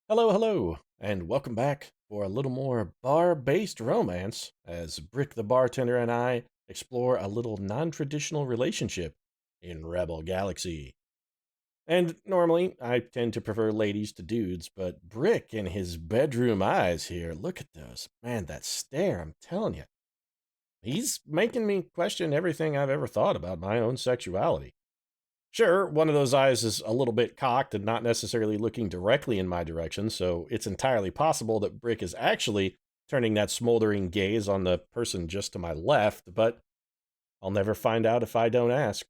Hello, hello, and welcome back for a little more bar-based romance as Brick the bartender and I explore a little non-traditional relationship in Rebel Galaxy. And normally, I tend to prefer ladies to dudes, but Brick and his bedroom eyes here, look at those. Man, that stare, I'm telling you. He's making me question everything I've ever thought about my own sexuality. Sure, one of those eyes is a little bit cocked and not necessarily looking directly in my direction, so it's entirely possible that Brick is actually turning that smoldering gaze on the person just to my left, but I'll never find out if I don't ask.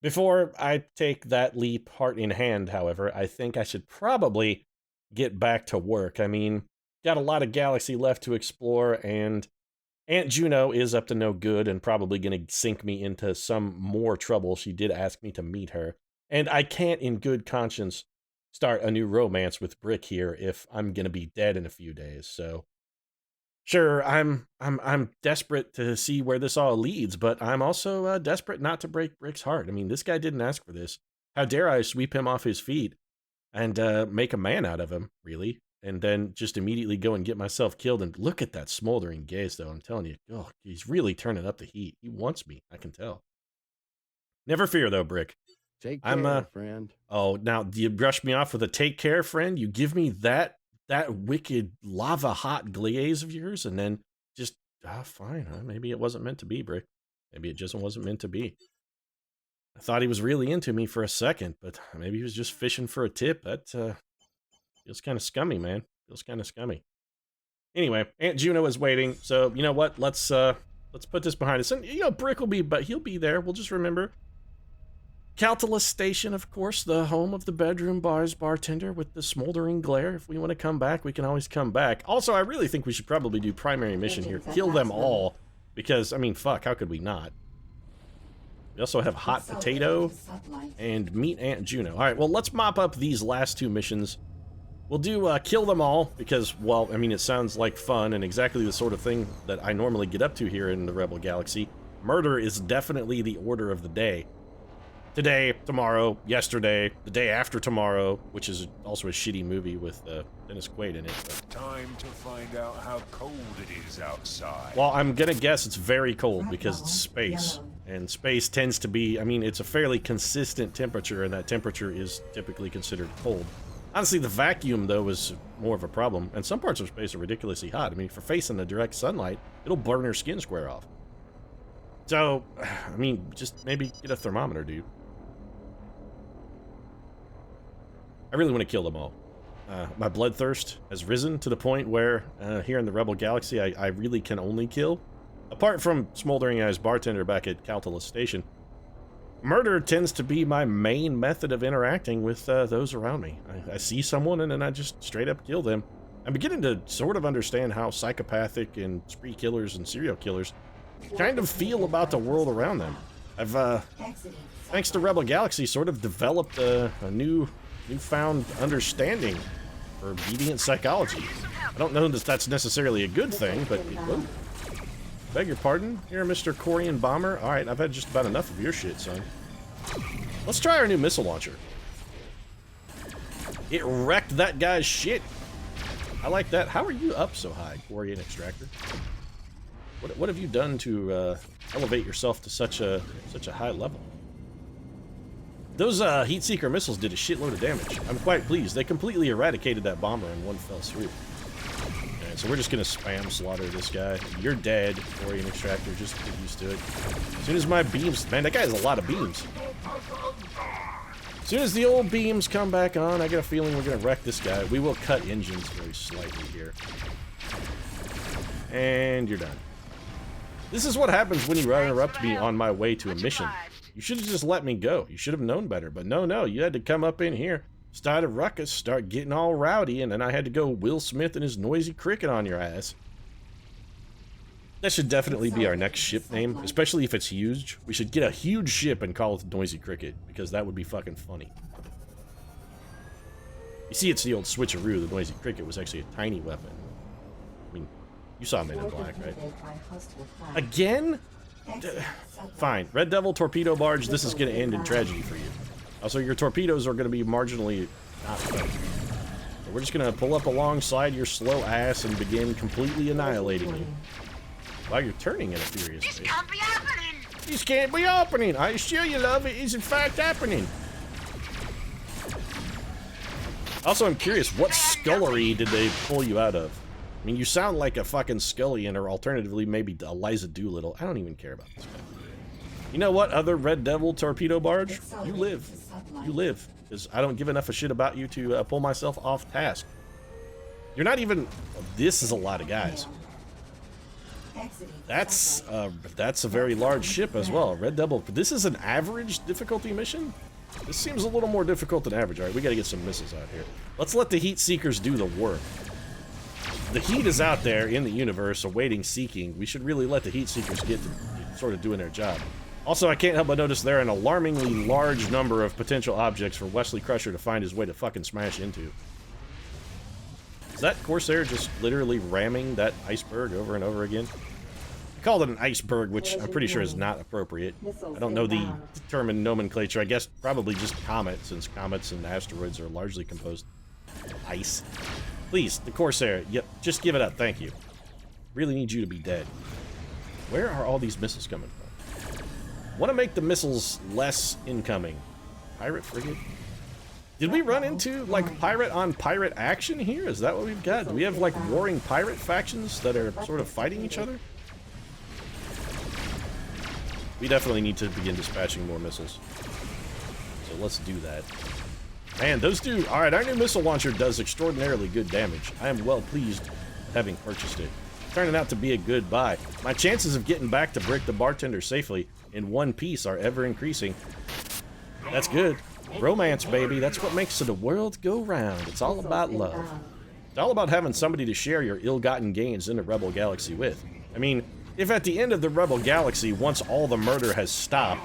Before I take that leap heart in hand, however, I think I should probably get back to work. I mean, got a lot of galaxy left to explore, and Aunt Juno is up to no good and probably going to sink me into some more trouble. She did ask me to meet her. And I can't in good conscience start a new romance with Brick here if I'm going to be dead in a few days. So sure, I'm desperate to see where this all leads, but I'm also desperate not to break Brick's heart. I mean, this guy didn't ask for this. How dare I sweep him off his feet and make a man out of him, really? And then just immediately go and get myself killed. And look at that smoldering gaze, though. I'm telling you, oh, he's really turning up the heat. He wants me, I can tell. Never fear, though, Brick. Take care, friend. Oh, now, do you brush me off with a take care, friend? You give me that wicked lava hot glaze of yours, and then just, fine, huh? Maybe it wasn't meant to be, Brick. Maybe it just wasn't meant to be. I thought he was really into me for a second, but maybe he was just fishing for a tip. That, feels kind of scummy, man. Feels kind of scummy. Anyway, Aunt Juno is waiting, so you know what? Let's put this behind us. And you know, Brick will be, but he'll be there. We'll just remember Caltalus Station, of course, the home of the bedroom bar's bartender with the smoldering glare. If we want to come back, we can always come back. Also, I really think we should probably do primary mission here. Kill them all, because I mean, fuck, how could we not? We also have hot potato and meet Aunt Juno. All right, well, let's mop up these last two missions. We'll do kill them all, because, well, I mean, it sounds like fun and exactly the sort of thing that I normally get up to here in the Rebel Galaxy. Murder is definitely the order of the day. Today, tomorrow, yesterday, the day after tomorrow, which is also a shitty movie with Dennis Quaid in it. But time to find out how cold it is outside. Well, I'm gonna guess it's very cold because it's space. And space tends to be, I mean, it's a fairly consistent temperature, and that temperature is typically considered cold. Honestly, the vacuum, though, is more of a problem, and some parts of space are ridiculously hot. I mean, if you're facing the direct sunlight, it'll burn your skin square off. So, I mean, just maybe get a thermometer, dude. I really want to kill them all. My bloodthirst has risen to the point where, here in the Rebel Galaxy, I really can only kill. Apart from Smoldering Eyes Bartender back at Caltalus Station, murder tends to be my main method of interacting with those around me. I see someone and then I just straight up kill them. I'm beginning to sort of understand how psychopathic and spree killers and serial killers kind of feel about the world around them. I've, thanks to Rebel Galaxy, sort of developed a newfound understanding for deviant psychology. I don't know that that's necessarily a good thing, but whoa. Beg your pardon, here, Mr. Corian Bomber. All right, I've had just about enough of your shit, son. Let's try our new missile launcher. It wrecked that guy's shit. I like that. How are you up so high, Corian Extractor? What have you done to elevate yourself to such a high level? Those Heatseeker missiles did a shitload of damage. I'm quite pleased. They completely eradicated that bomber in one fell swoop. Okay, so we're just gonna spam slaughter this guy. You're dead, Corian Extractor. Just get used to it. As soon as my beams... Man, that guy has a lot of beams. As soon as the old beams come back on, I get a feeling we're gonna wreck this guy. We will cut engines very slightly here. And you're done. This is what happens when you interrupt me on my way to a mission. You should have just let me go. You should have known better. But no, you had to come up in here, start a ruckus, start getting all rowdy, and then I had to go Will Smith and his noisy cricket on your ass. That should definitely be our next ship name, especially if it's huge. We should get a huge ship and call it the Noisy Cricket, because that would be fucking funny. You see, it's the old switcheroo. The Noisy Cricket was actually a tiny weapon. I mean, you saw Men in Black, right? Again? Fine. Red Devil torpedo barge, this is going to end in tragedy for you. Also, your torpedoes are going to be marginally not effective. So We're just gonna pull up alongside your slow ass and begin completely annihilating you. While you're turning at a furious pace. This can't be happening! This can't be happening! I assure you, love, it is in fact happening! Also, I'm curious, what scullery did they pull you out of? I mean, you sound like a fucking Scullion, or alternatively, maybe Eliza Doolittle. I don't even care about this guy. You know what, other Red Devil torpedo barge? You live. You live. Because I don't give enough a shit about you to pull myself off task. You're not even... This is a lot of guys. That's a very large ship as well. Red Devil. This is an average difficulty mission? This seems a little more difficult than average. Alright, we gotta get some missiles out here. Let's let the Heat Seekers do the work. The Heat is out there in the universe awaiting seeking. We should really let the Heat Seekers get to sort of doing their job. Also, I can't help but notice there are an alarmingly large number of potential objects for Wesley Crusher to find his way to fucking smash into. Is that Corsair just literally ramming that iceberg over and over again? I called it an iceberg, which I'm pretty sure is not appropriate. I don't know the determined nomenclature. I guess probably just comet, since comets and asteroids are largely composed of ice. Please, the Corsair, yep, just give it up, thank you. Really need you to be dead. Where are all these missiles coming from? Want to make the missiles less incoming. Pirate frigate? Did we run into, like, pirate on pirate action here? Is that what we've got? Do we have, like, warring pirate factions that are sort of fighting each other? We definitely need to begin dispatching more missiles. So let's do that. Man, those do... Alright, our new missile launcher does extraordinarily good damage. I am well pleased having purchased it. Turning out to be a good buy. My chances of getting back to Brick the Bartender safely in one piece are ever increasing. That's good. Romance, baby. That's what makes the world go round. It's all about love. It's all about having somebody to share your ill-gotten gains in the Rebel Galaxy with. I mean... If at the end of the Rebel Galaxy, once all the murder has stopped,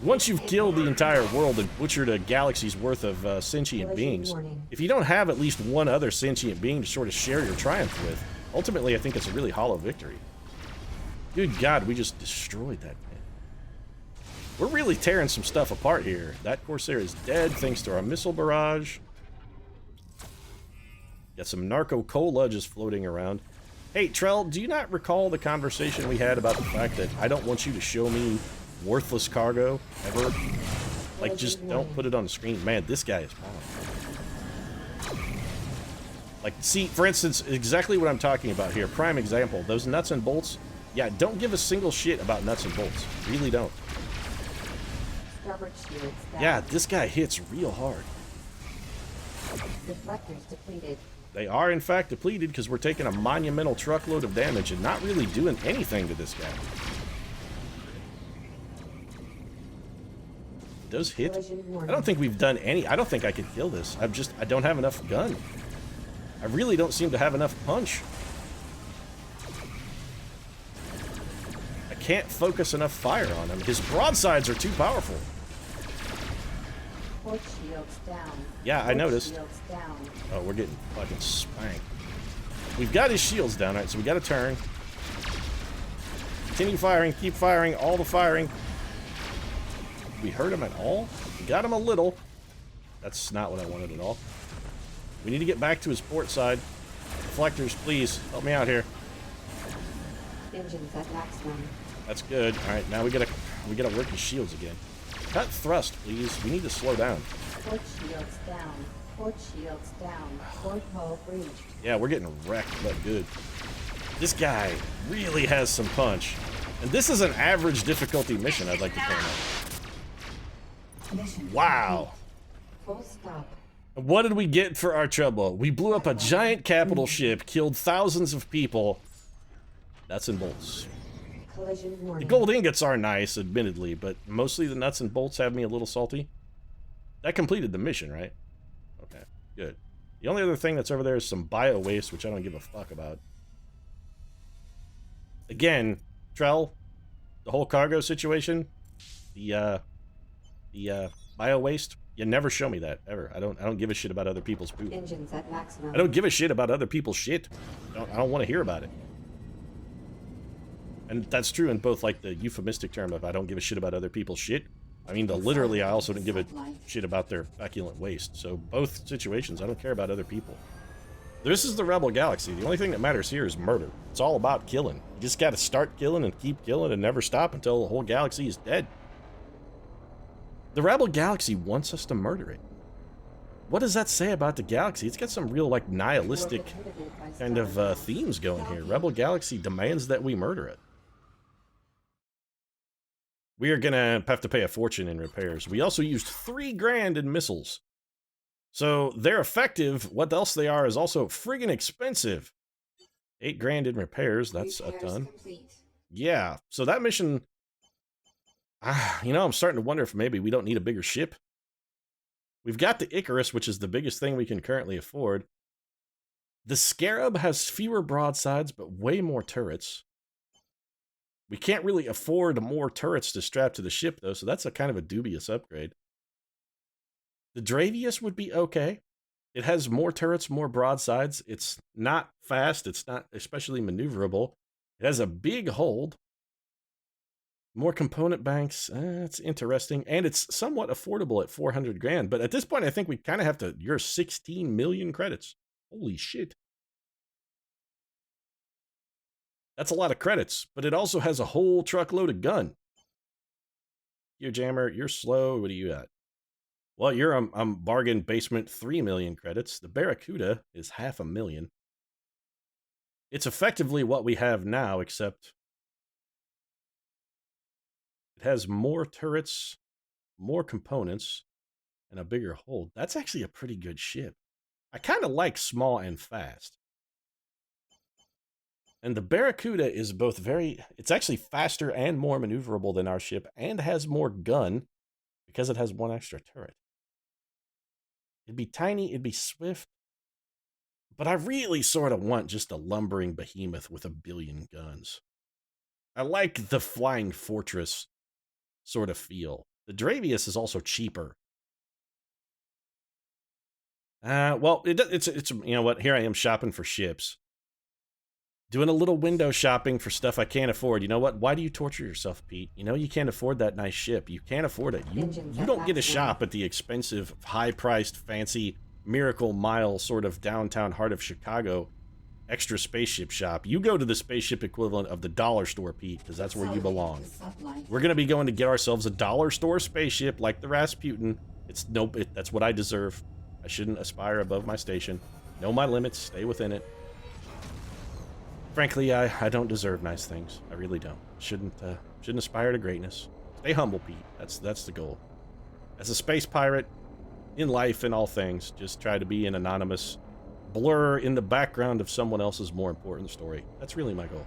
once you've killed the entire world and butchered a galaxy's worth of sentient beings, if you don't have at least one other sentient being to sort of share your triumph with, ultimately I think it's a really hollow victory. Good God, we just destroyed that man. We're really tearing some stuff apart here. That Corsair is dead thanks to our missile barrage. Got some narco cola just floating around. Hey, Trell, do you not recall the conversation we had about the fact that I don't want you to show me worthless cargo, ever? Like, just don't put it on the screen. Man, this guy is powerful. Like, see, for instance, exactly what I'm talking about here. Prime example, those nuts and bolts. Yeah, don't give a single shit about nuts and bolts. Really don't. Yeah, this guy hits real hard. Deflectors depleted. They are, in fact, depleted because we're taking a monumental truckload of damage and not really doing anything to this guy. Those hit? I don't think we've done any. I don't think I could kill this. I don't have enough gun. I really don't seem to have enough punch. I can't focus enough fire on him. His broadsides are too powerful. Port shields down. Yeah, I noticed. Shields down. Oh, we're getting fucking spanked. We've got his shields down, right? So we got to turn. Continue firing. Keep firing. All the firing. We hurt him at all? We got him a little. That's not what I wanted at all. We need to get back to his port side. Deflectors, please. Help me out here. Engines at maximum. That's good. Alright, now we gotta work his shields again. Cut thrust, please. We need to slow down. Port shields down. Port shields down. Port hull breached. Yeah, we're getting wrecked, but good. This guy really has some punch. And this is an average difficulty mission, I'd like to point out. Wow. Full stop. What did we get for our trouble? We blew up a giant capital ship, killed thousands of people. Nuts and bolts. Collision The warning. gold ingots are nice, admittedly, but mostly the nuts and bolts have me a little salty. That completed the mission, right? Okay, good. The only other thing that's over there is some bio waste, which I don't give a fuck about. Again, Trell, the whole cargo situation, the bio waste, you never show me that, ever. I don't give a shit about other people's poop. Engines at maximum. I don't give a shit about other people's shit. I don't want to hear about it. And that's true in both, like, the euphemistic term of I don't give a shit about other people's shit. I mean, I also don't give a shit about their feculent waste. So both situations, I don't care about other people. This is the Rebel Galaxy. The only thing that matters here is murder. It's all about killing. You just gotta start killing and keep killing and never stop until the whole galaxy is dead. The Rebel Galaxy wants us to murder it. What does that say about the galaxy? It's got some real, like, nihilistic kind of themes going here. Rebel Galaxy demands that we murder it. We are gonna have to pay a fortune in repairs. We also used $3 grand in missiles. So they're effective. What else they are is also friggin' expensive. $8 grand in repairs. That's a ton. Yeah. So that mission, you know, I'm starting to wonder if maybe we don't need a bigger ship. We've got the Icarus, which is the biggest thing we can currently afford. The Scarab has fewer broadsides, but way more turrets. We can't really afford more turrets to strap to the ship, though, so that's a kind of a dubious upgrade. The Perfidious would be okay. It has more turrets, more broadsides. It's not fast. It's not especially maneuverable. It has a big hold. More component banks. It's interesting. And it's somewhat affordable at 400 grand. But at this point, I think we kind of have to... You're 16 million credits. Holy shit. That's a lot of credits. But it also has a whole truckload of gun. Yo, Jammer, you're slow. What are you at? Well, you're bargain basement 3 million credits. The Barracuda is 500,000. It's effectively what we have now, except it has more turrets, more components, and a bigger hold. That's actually a pretty good ship. I kind of like small and fast. And the Barracuda is both it's actually faster and more maneuverable than our ship, and has more gun because it has one extra turret. It'd be tiny, it'd be swift, but I really sort of want just a lumbering behemoth with 1 billion guns. I like the flying fortress sort of feel. The Perfidious is also cheaper. Well, it's you know what? Here I am shopping for ships. Doing a little window shopping for stuff I can't afford. You know what? Why do you torture yourself, Pete? You know you can't afford that nice ship. You can't afford it. You don't get a shop at the expensive, high-priced, fancy, Miracle Mile sort of downtown heart of Chicago extra spaceship shop. You go to the spaceship equivalent of the dollar store, Pete, because that's where you belong. We're going to be going to get ourselves a dollar store spaceship like the Rasputin. That's what I deserve. I shouldn't aspire above my station. Know my limits. Stay within it. Frankly, I don't deserve nice things. I really don't. Shouldn't aspire to greatness. Stay humble, Pete. That's the goal. As a space pirate, in life and all things, just try to be an anonymous blur in the background of someone else's more important story. That's really my goal.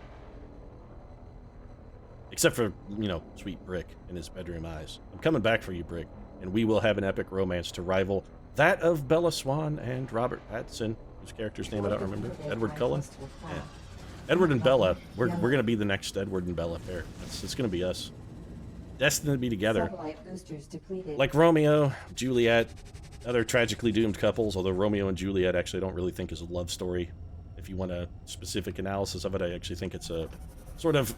Except for, you know, sweet Brick and his bedroom eyes. I'm coming back for you, Brick, and we will have an epic romance to rival that of Bella Swan and Robert Pattinson, whose character's name I don't remember. Edward Cullen? Yeah. Edward and Bella, we're going to be the next Edward and Bella pair. It's going to be us. Destined to be together. Like Romeo, Juliet, other tragically doomed couples, although Romeo and Juliet actually I don't really think is a love story. If you want a specific analysis of it, I actually think it's a sort of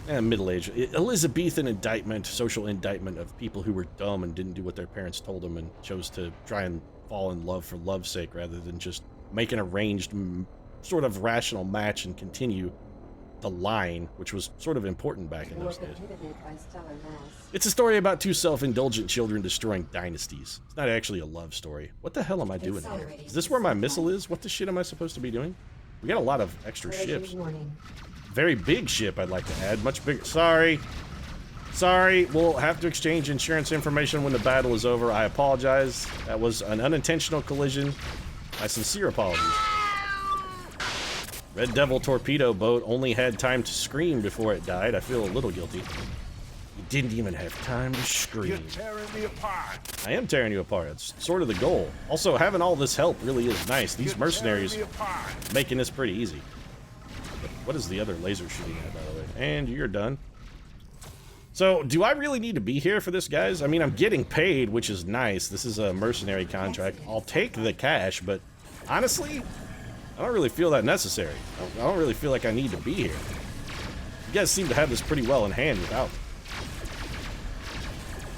Elizabethan indictment, social indictment of people who were dumb and didn't do what their parents told them and chose to try and fall in love for love's sake rather than just make an arranged sort of rational match and continue the line, which was sort of important back in those days. It's a story about two self-indulgent children destroying dynasties. It's not actually a love story. What the hell am I doing here? Is this where my missile is? What the shit am I supposed to be doing? We got a lot of extra ships. Very big ship, I'd like to add. Much bigger. Sorry, we'll have to exchange insurance information when the battle is over. I apologize. That was an unintentional collision. My sincere apologies. Red Devil torpedo boat only had time to scream before it died. I feel a little guilty. You didn't even have time to scream. You're tearing me apart. I am tearing you apart. It's sort of the goal. Also, having all this help really is nice. These mercenaries making this pretty easy. But what is the other laser shooting at, by the way? And you're done. So, do I really need to be here for this, guys? I mean, I'm getting paid, which is nice. This is a mercenary contract. I'll take the cash, but honestly, I don't really feel that necessary. I don't really feel like I need to be here. You guys seem to have this pretty well in hand without me.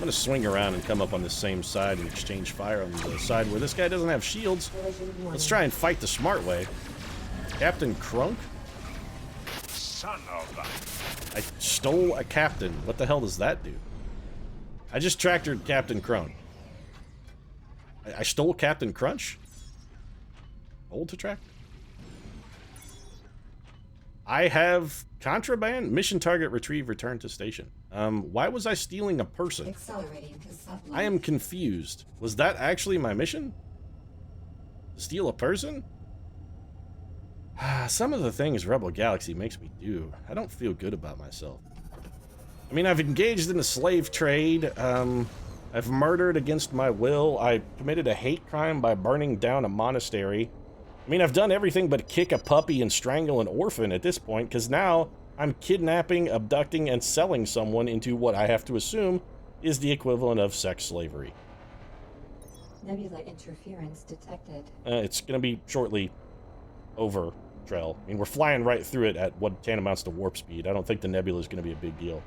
gonna swing around and come up on the same side and exchange fire on the side where this guy doesn't have shields. Let's try and fight the smart way. Captain Crunk? Son of a... I stole a captain. What the hell does that do? I just tractored Captain Crunk. I stole Captain Crunch? Hold to track? I have contraband. Mission target retrieve. Return to station. Why was I stealing a person? Accelerating to sublight. I am confused. Was that actually my mission? Steal a person? Some of the things Rebel Galaxy makes me do, I don't feel good about myself. I mean, I've engaged in the slave trade. I've murdered against my will. I committed a hate crime by burning down a monastery. I mean, I've done everything but kick a puppy and strangle an orphan at this point, because now I'm kidnapping, abducting, and selling someone into what I have to assume is the equivalent of sex slavery. Nebula interference detected. It's going to be shortly over, Trell. I mean, we're flying right through it at what tantamounts to warp speed. I don't think the nebula is going to be a big deal.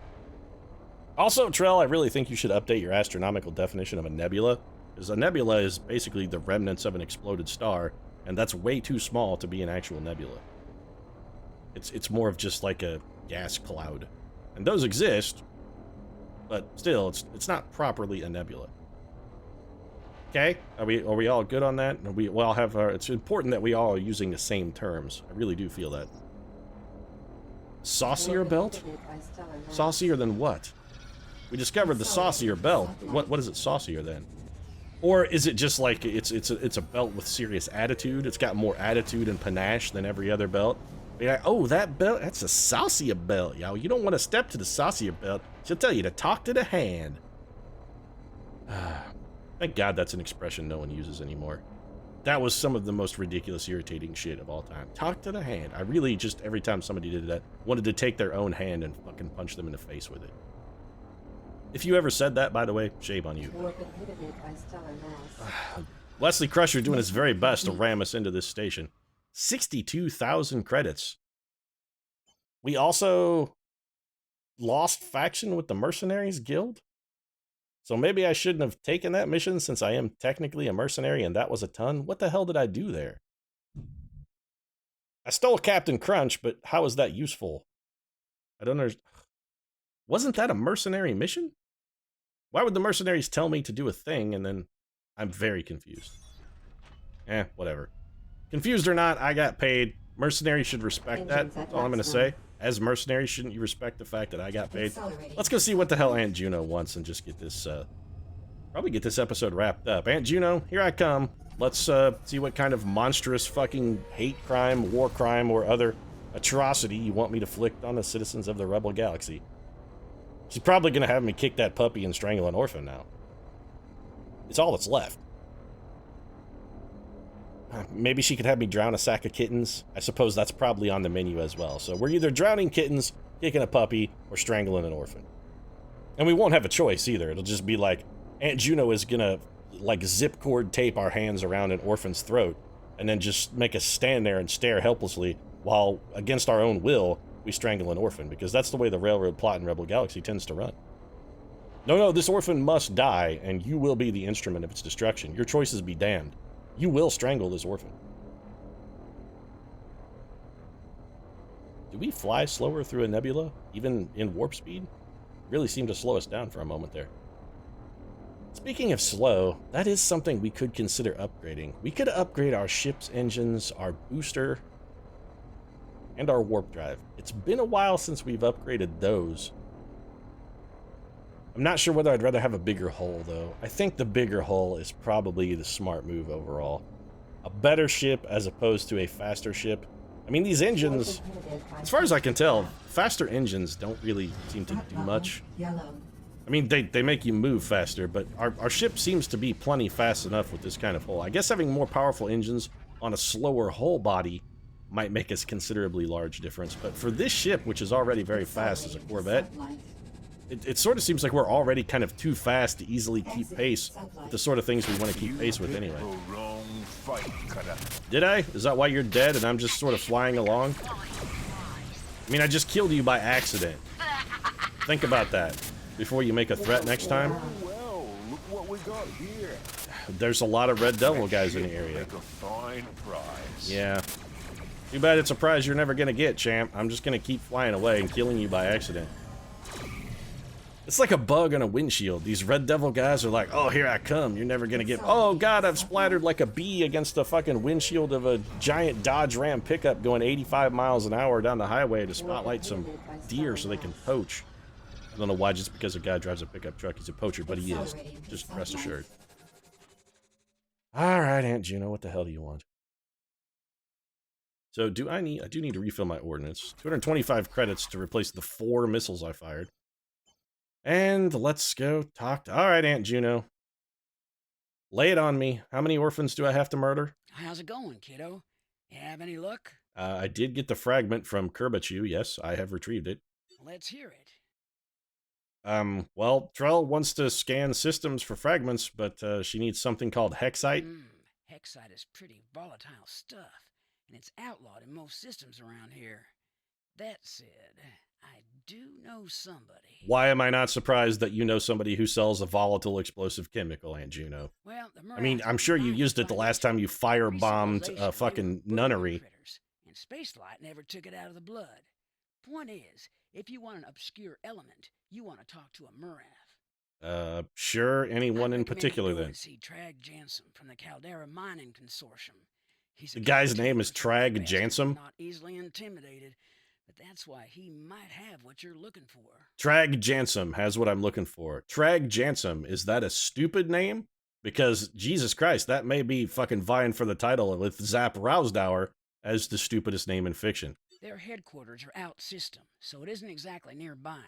Also, Trell, I really think you should update your astronomical definition of a nebula, because a nebula is basically the remnants of an exploded star, and that's way too small to be an actual nebula. It's more of just like a gas cloud. And those exist, but still, it's not properly a nebula. Okay? Are we all good on that? We all have our... It's important that we all are using the same terms. I really do feel that. Saucier belt? Saucier than what? We discovered the saucier belt. What is it saucier then? Or is it just like it's a belt with serious attitude? It's got more attitude and panache than every other belt. Like, oh, that belt, that's a saucier belt, yo. You don't want to step to the saucier belt. She'll tell you to talk to the hand. Thank God that's an expression no one uses anymore. That was some of the most ridiculous, irritating shit of all time. Talk to the hand. I really just, every time somebody did that, wanted to take their own hand and fucking punch them in the face with it. If you ever said that, by the way, shame on you. Wesley Crusher doing his very best to ram us into this station. 62,000 credits. We also lost faction with the Mercenaries Guild. So maybe I shouldn't have taken that mission since I am technically a mercenary and that was a ton. What the hell did I do there? I stole Captain Crunch, but how is that useful? I don't understand. Wasn't that a mercenary mission? Why would the mercenaries tell me to do a thing and then I'm very confused? Whatever. Confused or not, I got paid. Mercenaries should respect that. That's all I'm going to say. As mercenaries, shouldn't you respect the fact that I got paid? Let's go see what the hell Aunt Juno wants and just get this, probably get this episode wrapped up. Aunt Juno, here I come. Let's, see what kind of monstrous fucking hate crime, war crime, or other atrocity you want me to flick on the citizens of the Rebel Galaxy. She's probably going to have me kick that puppy and strangle an orphan now. It's all that's left. Maybe she could have me drown a sack of kittens. I suppose that's probably on the menu as well. So we're either drowning kittens, kicking a puppy, or strangling an orphan. And we won't have a choice either. It'll just be like, Aunt Juno is gonna, like, zip cord tape our hands around an orphan's throat, and then just make us stand there and stare helplessly while, against our own will, we strangle an orphan, because that's the way the railroad plot in Rebel Galaxy tends to run. No, this orphan must die, and you will be the instrument of its destruction. Your choices be damned. You will strangle this orphan. Do we fly slower through a nebula, even in warp speed? It really seemed to slow us down for a moment there. Speaking of slow, that is something we could consider upgrading. We could upgrade our ship's engines, our booster, and our warp drive. It's been a while since we've upgraded those. I'm not sure whether I'd rather have a bigger hull, though. I think the bigger hull is probably the smart move overall. A better ship as opposed to a faster ship. I mean, these engines, as far as I can tell, faster engines don't really seem to do much. I mean, they make you move faster, but our ship seems to be plenty fast enough with this kind of hull. I guess having more powerful engines on a slower hull body might make a considerably large difference. But for this ship, which is already very fast as a Corvette, it sort of seems like we're already kind of too fast to easily keep pace with the sort of things we want to keep pace with anyway. Did I? Is that why you're dead and I'm just sort of flying along? I mean, I just killed you by accident. Think about that before you make a threat next time. we got here? There's a lot of Red Devil guys in the Ship area. Make a fine prize. Yeah. Too bad it's a prize you're never gonna get, champ. I'm just gonna keep flying away and killing you by accident. It's like a bug on a windshield. These Red Devil guys are like, oh, here I come. You're never gonna get... Oh, God, I've splattered like a bee against the fucking windshield of a giant Dodge Ram pickup going 85 miles an hour down the highway to spotlight some deer so they can poach. I don't know why, just because a guy drives a pickup truck, he's a poacher, but he is. Just rest assured. All right, Aunt Juno, what the hell do you want? So, I do need to refill my ordnance. 225 credits to replace the 4 missiles I fired. And let's go talk to... All right, Aunt Juno. Lay it on me. How many orphans do I have to murder? How's it going, kiddo? You have any luck? I did get the fragment from Kerbachu. Yes, I have retrieved it. Let's hear it. Well, Trell wants to scan systems for fragments, but she needs something called Hexite. Hexite is pretty volatile stuff, and it's outlawed in most systems around here. That said, I do know somebody. Why am I not surprised that you know somebody who sells a volatile explosive chemical, Aunt Juno? Well, I mean, I'm sure you used it the last time you firebombed a fucking nunnery. And Spacelight never took it out of the blood. Point is, if you want an obscure element, you want to talk to a Murath. Sure, anyone in particular then? See Trag Jansen from the Caldera Mining Consortium. The guy's name is Trag Jansen? Not easily intimidated, but that's why he might have what you're looking for. Trag Jansen has what I'm looking for. Trag Jansen, is that a stupid name? Because, Jesus Christ, that may be fucking vying for the title with Zap Rousdower as the stupidest name in fiction. Their headquarters are out system, so it isn't exactly nearby.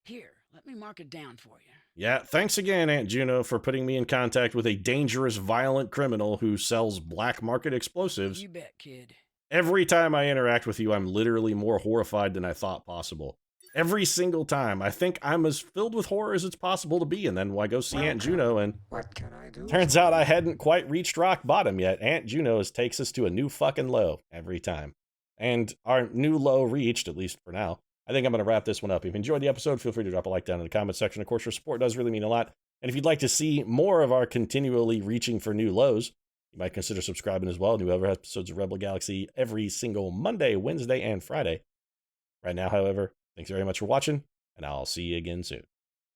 Here, let me mark it down for you. Yeah, thanks again, Aunt Juno, for putting me in contact with a dangerous, violent criminal who sells black market explosives. You bet, kid. Every time I interact with you, I'm literally more horrified than I thought possible. Every single time. I think I'm as filled with horror as it's possible to be, and then I go see Aunt Juno, and What can I do? turns out I hadn't quite reached rock bottom yet. Aunt Juno takes us to a new fucking low every time. And our new low reached, at least for now. I think I'm going to wrap this one up. If you enjoyed the episode, feel free to drop a like down in the comment section. Of course, your support does really mean a lot. And if you'd like to see more of our continually reaching for new lows, you might consider subscribing as well. New episodes of Rebel Galaxy every single Monday, Wednesday, and Friday. Right now, however, thanks very much for watching, and I'll see you again soon.